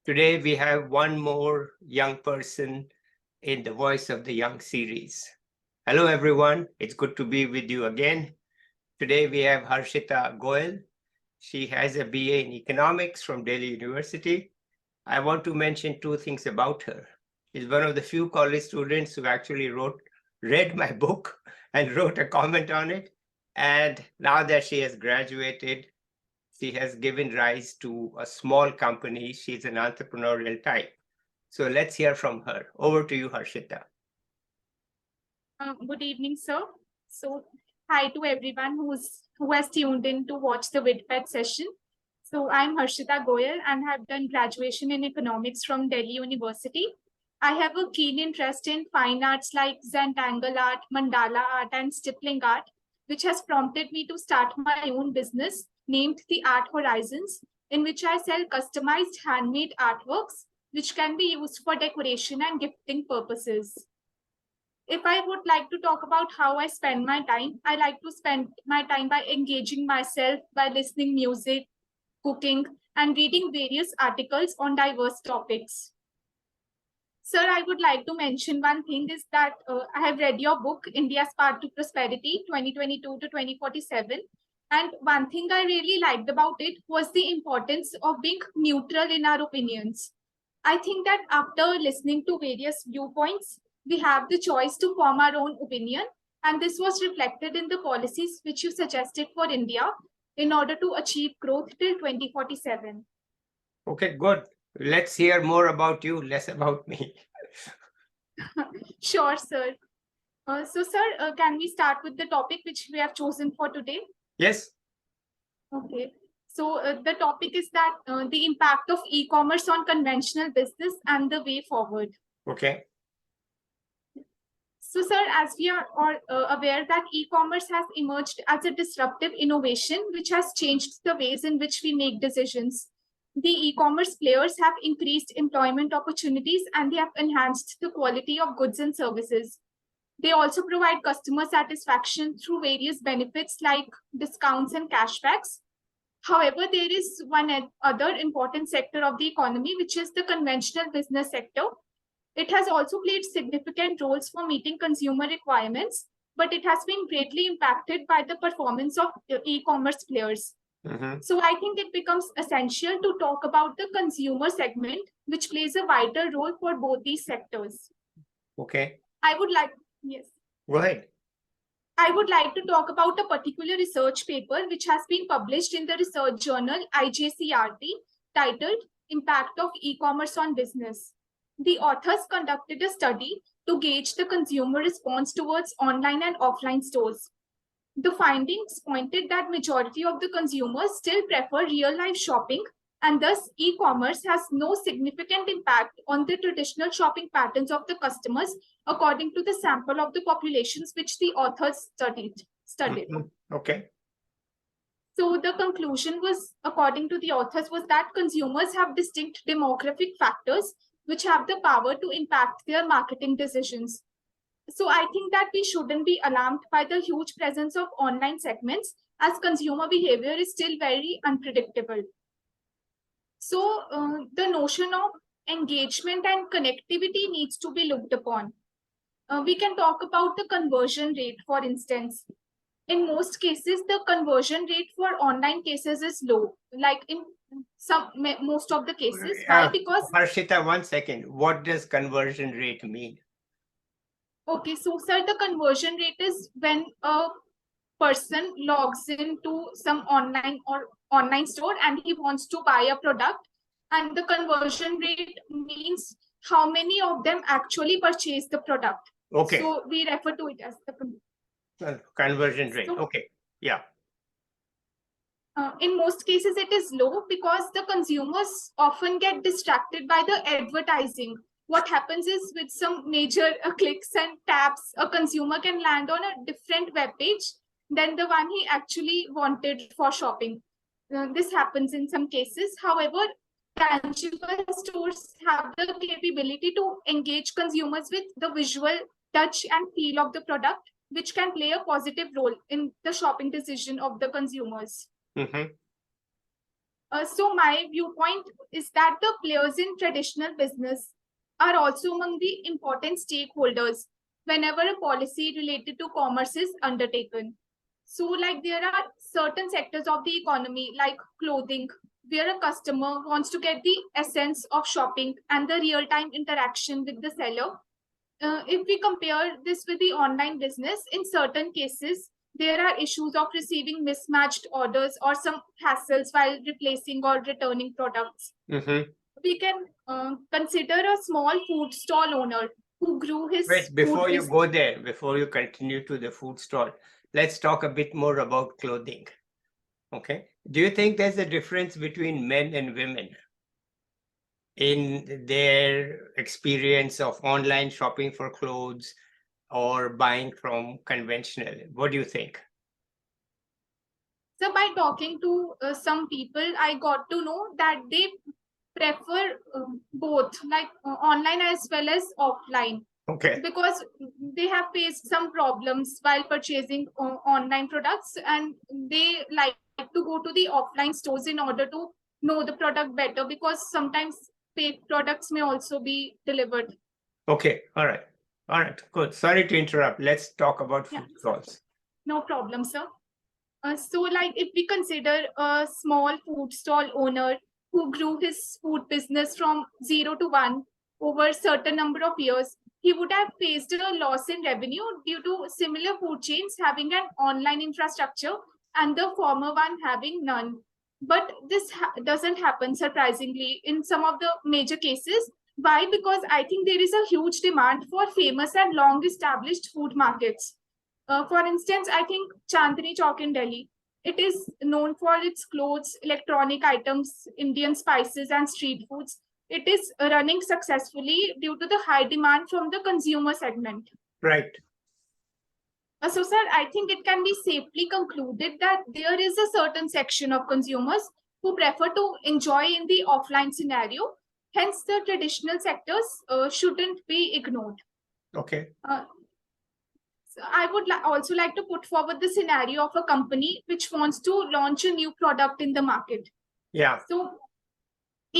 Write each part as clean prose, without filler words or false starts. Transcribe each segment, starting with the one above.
Today we have one more young person in the Voice of the Young series. Hello everyone, it's good to be with you again. Today we have Harshita Goel. She has a BA in Economics from Delhi University. I want to mention two things about her. She's one of the few college students who actually read my book and wrote a comment on it. And now that she has graduated, she has given rise to a small company. She's an entrepreneurial type. So let's hear from her. Over to you, Harshita. Good evening, sir. So, hi to everyone who has tuned in to watch the Vidped session. So, I'm Harshita Goel and have done graduation in economics from Delhi University. I have a keen interest in fine arts like Zentangle art, mandala art, and stippling art, which has prompted me to start my own business named the Art Horizons, in which I sell customized handmade artworks, which can be used for decoration and gifting purposes. If I would like to talk about how I spend my time, I like to spend my time by engaging myself by listening music, cooking, and reading various articles on diverse topics. Sir, I would like to mention one thing is that I have read your book, India's Path to Prosperity, 2022 to 2047. And one thing I really liked about it was the importance of being neutral in our opinions. I think that after listening to various viewpoints, we have the choice to form our own opinion. And this was reflected in the policies which you suggested for India in order to achieve growth till 2047. Okay, good. Let's hear more about you, less about me. Sure, sir. Sir, can we start with the topic which we have chosen for today? Yes. Okay. So the topic is that the impact of e-commerce on conventional business and the way forward. Okay. So, sir, as we are all aware that e-commerce has emerged as a disruptive innovation, which has changed the ways in which we make decisions. The e-commerce players have increased employment opportunities and they have enhanced the quality of goods and services. They also provide customer satisfaction through various benefits like discounts and cashbacks. However, there is one other important sector of the economy, which is the conventional business sector. It has also played significant roles for meeting consumer requirements, but it has been greatly impacted by the performance of e-commerce players. So I think it becomes essential to talk about the consumer segment, which plays a vital role for both these sectors. Okay. Yes. Go ahead. I would like to talk about a particular research paper which has been published in the research journal IJCRT titled Impact of E-commerce on Business. The authors conducted a study to gauge the consumer response towards online and offline stores. The findings pointed that majority of the consumers still prefer real-life shopping, and thus e-commerce has no significant impact on the traditional shopping patterns of the customers, according to the sample of the populations which the authors studied. Okay. So the conclusion was, according to the authors, was that consumers have distinct demographic factors which have the power to impact their marketing decisions. So I think that we shouldn't be alarmed by the huge presence of online segments, as consumer behavior is still very unpredictable. So the notion of engagement and connectivity needs to be looked upon. We can talk about the conversion rate, for instance. In most cases, the conversion rate for online cases is low, like in most of the cases. Why? Because Harshita, 1 second. What does conversion rate mean? Okay, so sir, the conversion rate is when a person logs into some online store and he wants to buy a product, and the conversion rate means how many of them actually purchase the product. Okay. So we refer to it as the conversion rate. So, okay. Yeah. In most cases, it is low because the consumers often get distracted by the advertising. What happens is with some major clicks and taps, a consumer can land on a different web page than the one he actually wanted for shopping. This happens in some cases. However, tangible stores have the capability to engage consumers with the visual touch and feel of the product, which can play a positive role in the shopping decision of the consumers. So my viewpoint is that the players in traditional business are also among the important stakeholders whenever a policy related to commerce is undertaken. So like there are certain sectors of the economy like clothing, where a customer wants to get the essence of shopping and the real-time interaction with the seller. If we compare this with the online business, in certain cases, there are issues of receiving mismatched orders or some hassles while replacing or returning products. Mhm. We can consider a small food stall owner who grew his Wait, food before you business. go there, before you continue to the food stall, let's talk a bit more about clothing. Okay. Do you think there's a difference between men and women in their experience of online shopping for clothes or buying from conventional? What do you think? So by talking to some people, I got to know that they prefer both, like online as well as offline, Okay. because they have faced some problems while purchasing online products, and they like to go to the offline stores in order to know the product better, because sometimes fake products may also be delivered. Okay. All right. All right. Good. Sorry to interrupt. Let's talk about Yeah, food stalls. no problem, sir. So, like, if we consider a small food stall owner who grew his food business from 0 to 1 over a certain number of years, he would have faced a loss in revenue due to similar food chains having an online infrastructure and the former one having none. But this doesn't happen, surprisingly, in some of the major cases. Why? Because I think there is a huge demand for famous and long established food markets. For instance, I think Chandni Chowk in Delhi. It is known for its clothes, electronic items, Indian spices, and street foods. It is running successfully due to the high demand from the consumer segment. Right. So, sir, I think it can be safely concluded that there is a certain section of consumers who prefer to enjoy in the offline scenario. Hence, the traditional sectors shouldn't be ignored. Okay. Uh, So I would also like to put forward the scenario of a company which wants to launch a new product in the market. Yeah. So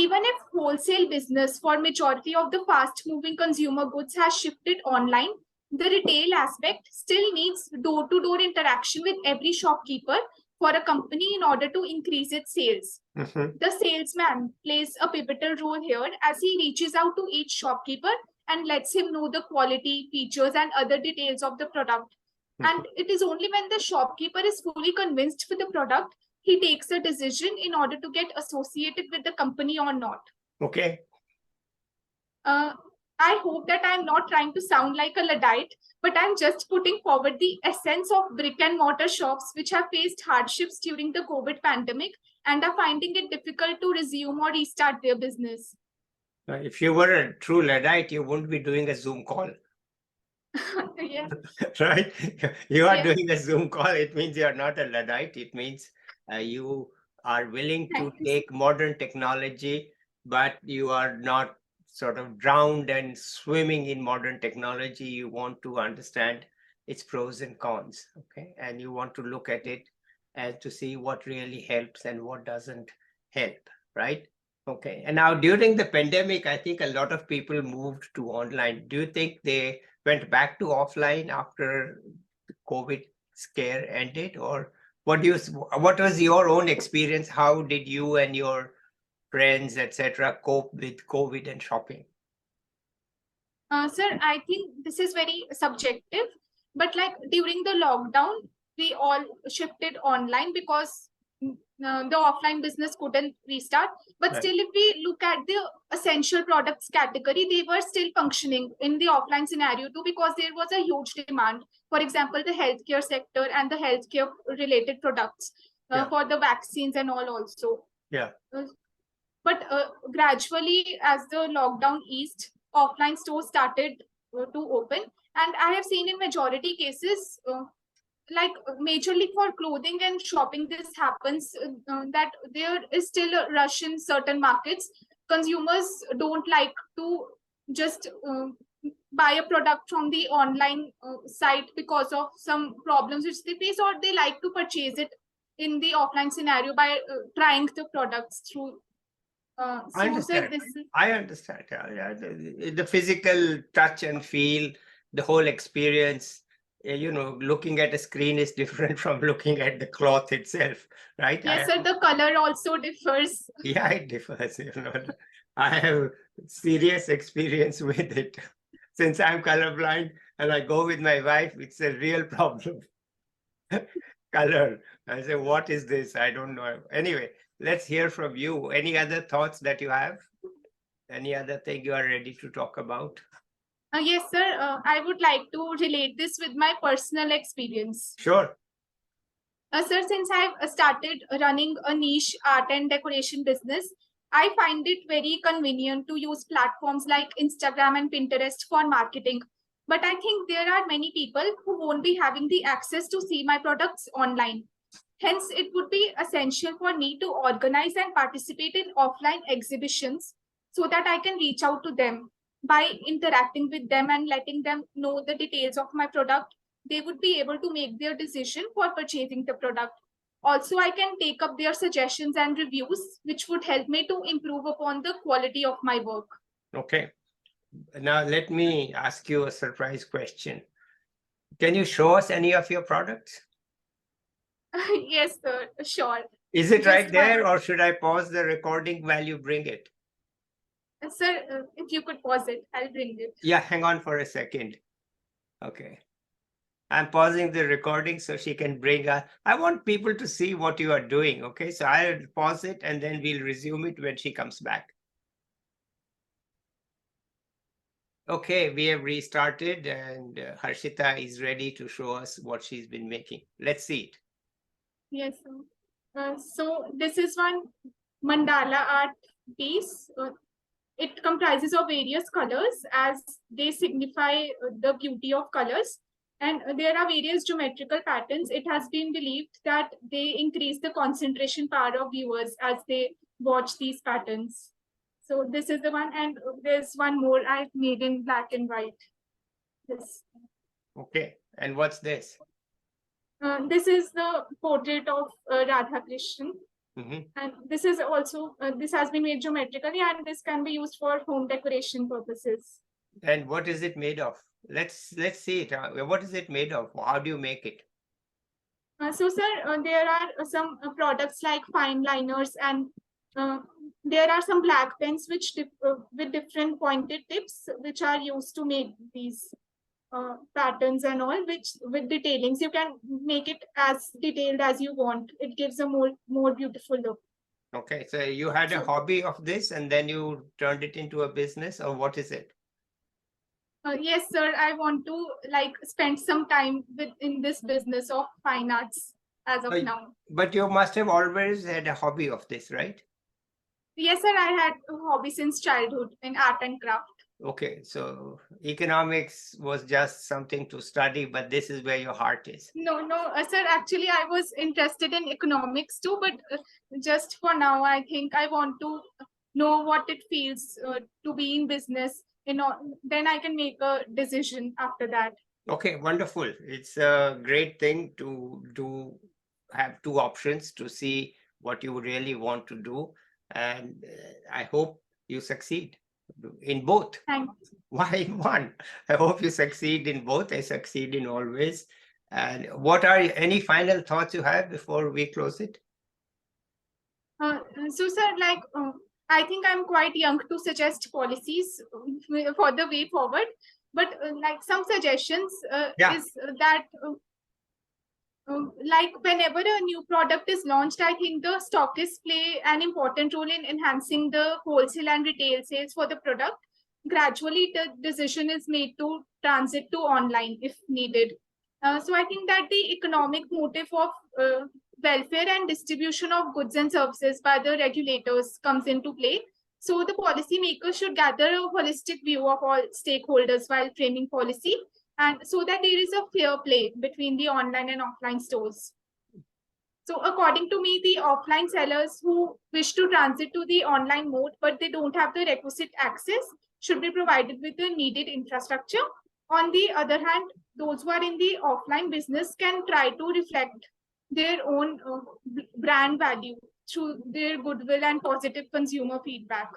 even if wholesale business for majority of the fast moving consumer goods has shifted online, the retail aspect still needs door to door interaction with every shopkeeper for a company in order to increase its sales. Mhm. The salesman plays a pivotal role here as he reaches out to each shopkeeper and lets him know the quality, features, and other details of the product. Mhm. And it is only when the shopkeeper is fully convinced with the product, he takes a decision in order to get associated with the company or not. Okay. Uh, I hope that I'm not trying to sound like a Luddite, but I'm just putting forward the essence of brick and mortar shops which have faced hardships during the COVID pandemic and are finding it difficult to resume or restart their business. If you were a true Luddite, you wouldn't be doing a Zoom call, Yeah, right? You are yeah. doing a Zoom call. It means you are not a Luddite. It means you are willing to Thank you. take modern technology, but you are not sort of drowned and swimming in modern technology. You want to understand its pros and cons, okay? And you want to look at it and to see what really helps and what doesn't help, right? Okay. And now during the pandemic, I think a lot of people moved to online. Do you think they went back to offline after the COVID scare ended, or what was your own experience? How did you and your friends, etc., cope with COVID and shopping? Sir, I think this is very subjective, but like during the lockdown, we all shifted online because the offline business couldn't restart. But Right. still, if we look at the essential products category, they were still functioning in the offline scenario too, because there was a huge demand. For example, the healthcare sector and the healthcare related products Yeah. for the vaccines and all also. Yeah. Uh, but gradually, as the lockdown eased, offline stores started to open. And I have seen in majority cases, like majorly for clothing and shopping, this happens that there is still a rush in certain markets. Consumers don't like to just buy a product from the online site because of some problems which they face, or they like to purchase it in the offline scenario by trying the products through. I So, sir, understand. this is I understand. Yeah, the physical touch and feel, the whole experience. Looking at a screen is different from looking at the cloth itself, right? yes, sir. The color also differs. Yeah, it differs. I have serious experience with it. Since I'm colorblind and I go with my wife, it's a real problem. Color. I say, what is this? I don't know. Anyway, let's hear from you. Any other thoughts that you have? Any other thing you are ready to talk about? Yes, sir. I would like to relate this with my personal experience. Sure. Sir, since I've started running a niche art and decoration business, I find it very convenient to use platforms like Instagram and Pinterest for marketing. But I think there are many people who won't be having the access to see my products online. Hence, it would be essential for me to organize and participate in offline exhibitions so that I can reach out to them by interacting with them and letting them know the details of my product. They would be able to make their decision for purchasing the product. Also, I can take up their suggestions and reviews, which would help me to improve upon the quality of my work. Okay. Now, let me ask you a surprise question. Can you show us any of your products? Yes, sir, sure. Is it right Just there, or should I pause the recording while you bring it? Sir, if you could pause it, I'll bring it. Yeah, hang on for a second. Okay. I'm pausing the recording so she can bring us. I want people to see what you are doing. Okay, so I'll pause it and then we'll resume it when she comes back. Okay, we have restarted and Harshita is ready to show us what she's been making. Let's see it. Yes, sir. So this is one mandala art piece. It comprises of various colors as they signify the beauty of colors. And there are various geometrical patterns. It has been believed that they increase the concentration power of viewers as they watch these patterns. So this is the one, and there's one more I've made in black and white. This. Okay, and what's this? This is the portrait of Radha Krishnan. Mhm. And this is also, this has been made geometrically, and this can be used for home decoration purposes. And what is it made of? Let's see it. What is it made of? How do you make it? So, sir, there are some products like fine liners, and there are some black pens which with different pointed tips, which are used to make these patterns and all, which with detailings. You can make it as detailed as you want. It gives a more beautiful look. Okay, so you had a hobby of this and then you turned it into a business, or what is it? Yes, sir. I want to spend some time in this business of fine arts as of now. But you must have always had a hobby of this, right? Yes, sir. I had a hobby since childhood in art and craft. Okay, so economics was just something to study, but this is where your heart is. No, sir. Actually, I was interested in economics too, but just for now, I think I want to know what it feels to be in business. Then I can make a decision after that. Okay, wonderful. It's a great thing to have two options to see what you really want to do, and I hope you succeed in both. Thanks. Why one? I hope you succeed in both. I succeed in always. And what are any final thoughts you have before we close it? So, sir, I think I'm quite young to suggest policies for the way forward, but some suggestions is that whenever a new product is launched, I think the stockists play an important role in enhancing the wholesale and retail sales for the product. Gradually, the decision is made to transit to online if needed. So I think that the economic motive of welfare and distribution of goods and services by the regulators comes into play. So the policymakers should gather a holistic view of all stakeholders while framing policy, and so that there is a fair play between the online and offline stores. So according to me, the offline sellers who wish to transit to the online mode, but they don't have the requisite access, should be provided with the needed infrastructure. On the other hand, those who are in the offline business can try to reflect their own brand value through their goodwill and positive consumer feedback.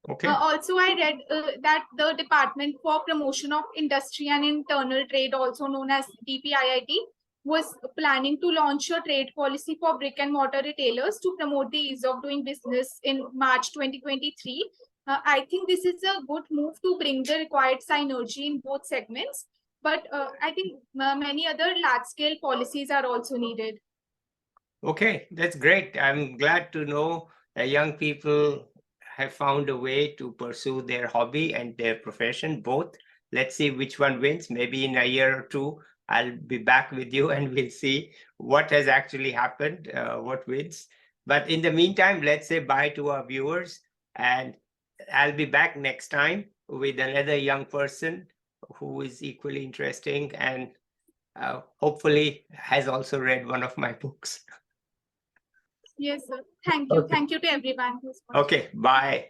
Okay. Also, I read that the Department for Promotion of Industry and Internal Trade, also known as DPIIT, was planning to launch a trade policy for brick and mortar retailers to promote the ease of doing business in March 2023. I think this is a good move to bring the required synergy in both segments, but I think many other large-scale policies are also needed. Okay, that's great. I'm glad to know that young people have found a way to pursue their hobby and their profession both. Let's see which one wins. Maybe in a year or two, I'll be back with you and we'll see what has actually happened, what wins. But in the meantime, let's say bye to our viewers, and I'll be back next time with another young person who is equally interesting and hopefully has also read one of my books. Yes, sir. Thank you. Okay. Thank you to everyone who's watched. Okay, bye.